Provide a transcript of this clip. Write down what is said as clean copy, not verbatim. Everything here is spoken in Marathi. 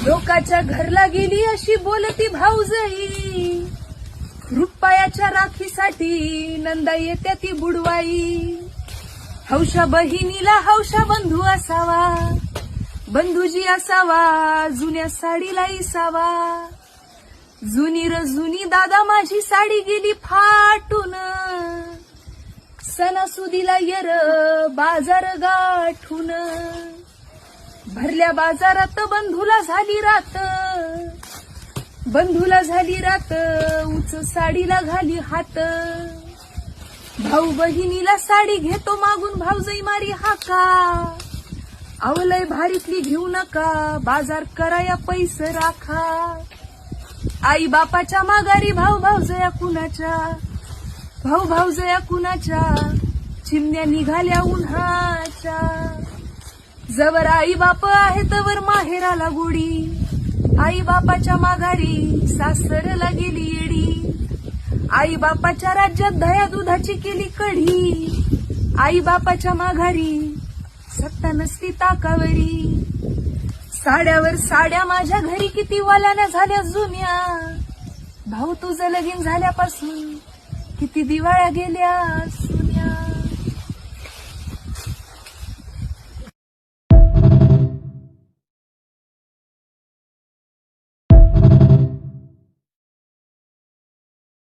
लोकाच्या घरला गेली अशी बोलती भाऊजई, रुपयाच्या राखीसाठी नंदा येत्या ती बुडवाई. हौशा बहिणीला हौशा बंधू असावा, बंधूजी असावा जुन्या साडीला इसावा. जुनी र जुनी दादा माझी साडी गेली फाटून, सणासुदीला येर बाजार गाठून. भरल्या बाजारात बंधूला झाली रात, बंधूला झाली रात उच साडीला घाली हात. भाऊ बहिणीला साडी घेतो मागून भाऊजई मारी हाका, अवलय भारीतली घेऊ नका बाजार कराया पैसे राखा. आई बापाच्या माघारी भाऊ भाऊजया कुणाच्या, भाऊ भाऊजया कुणाच्या चिमण्या निघाल्या उन्हाच्या. जवर आई बाप आहे तवर माहेराला गोडी, आई बापाच्या माघारी सासरला गेली येडी. आई बापाच्या राज्यात दया दुधाची केली कढी, आई बापाच्या माघारी सत्ता नसती ताकावरी. साड्यावर साड्या माझ्या घरी किती वाल्याने झाल्या जुन्या, भाऊ तुझं लगीन झाल्यापासून किती दिवाळ्या गेल्या.